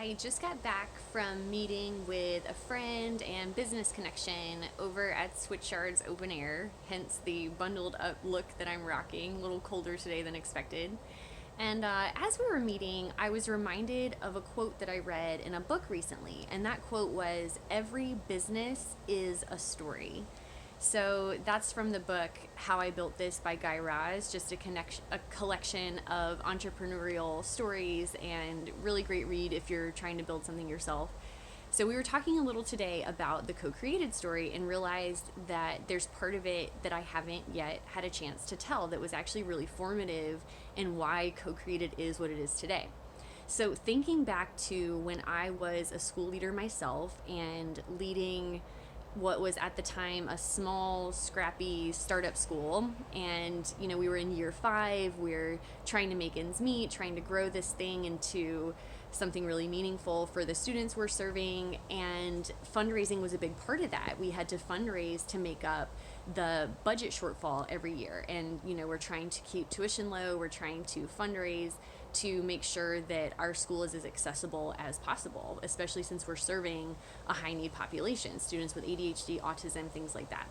I just got back from meeting with a friend and business connection over at Switchyard's Open Air, hence the bundled up look that I'm rocking, a little colder today than expected. And as we were meeting, I was reminded of a quote that I read in a book recently, and that quote was, "Every business is a story." So that's from the book How I Built This by Guy Raz, just a collection of entrepreneurial stories and really great read if you're trying to build something yourself. So we were talking a little today about the Co-CreatED story and realized that there's part of it that I haven't yet had a chance to tell that was actually really formative in why Co-CreatED is what it is today. So thinking back to when I was a school leader myself and leading what was at the time a small, scrappy startup school. And, we were in year 5. We're trying to make ends meet, trying to grow this thing into something really meaningful for the students we're serving. And fundraising was a big part of that. We had to fundraise to make up the budget shortfall every year. And, we're trying to keep tuition low. We're trying to fundraise to make sure that our school is as accessible as possible, especially since we're serving a high need population, students with ADHD, autism, things like that.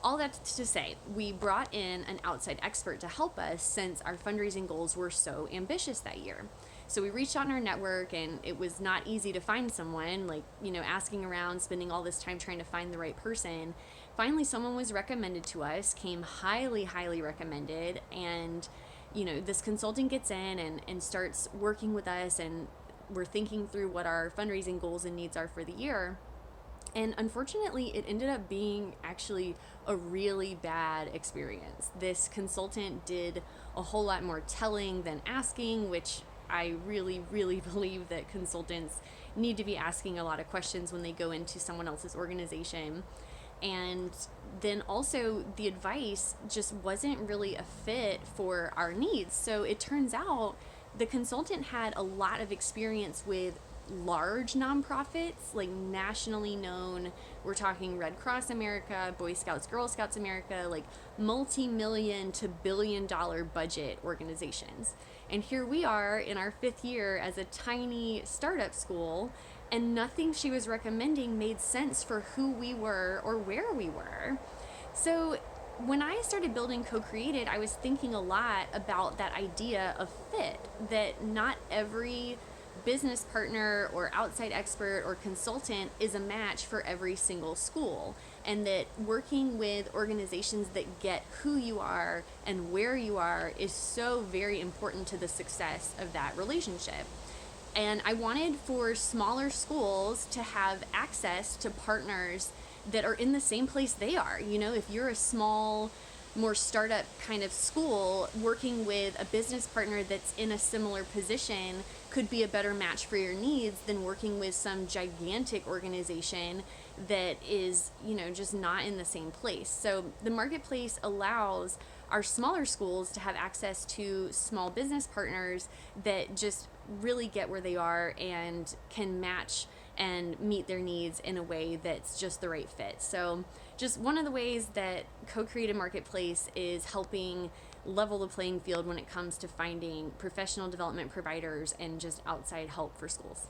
All that to say, we brought in an outside expert to help us since our fundraising goals were so ambitious that year. So we reached out in our network, and it was not easy to find someone, asking around, spending all this time trying to find the right person. Finally, someone was recommended to us, came highly, highly recommended, and this consultant gets in and starts working with us, and we're thinking through what our fundraising goals and needs are for the year. And unfortunately, it ended up being actually a really bad experience. This consultant did a whole lot more telling than asking, which I really, really believe that consultants need to be asking a lot of questions when they go into someone else's organization. And then also the advice just wasn't really a fit for our needs. So it turns out the consultant had a lot of experience with large nonprofits, like nationally known. We're talking Red Cross America, Boy Scouts, Girl Scouts America, like multi-million to billion-dollar budget organizations. And here we are in our 5th year as a tiny startup school, and nothing she was recommending made sense for who we were or where we were. So when I started building Co-CreatED, I was thinking a lot about that idea of fit, that not every business partner or outside expert or consultant is a match for every single school, and that working with organizations that get who you are and where you are is so very important to the success of that relationship. And I wanted for smaller schools to have access to partners that are in the same place they are. If you're a small, more startup kind of school, working with a business partner that's in a similar position could be a better match for your needs than working with some gigantic organization that is, just not in the same place. So the marketplace allows our smaller schools to have access to small business partners that just really get where they are and can match and meet their needs in a way that's just the right fit. So just one of the ways that Co-CreatED Marketplace is helping level the playing field when it comes to finding professional development providers and just outside help for schools.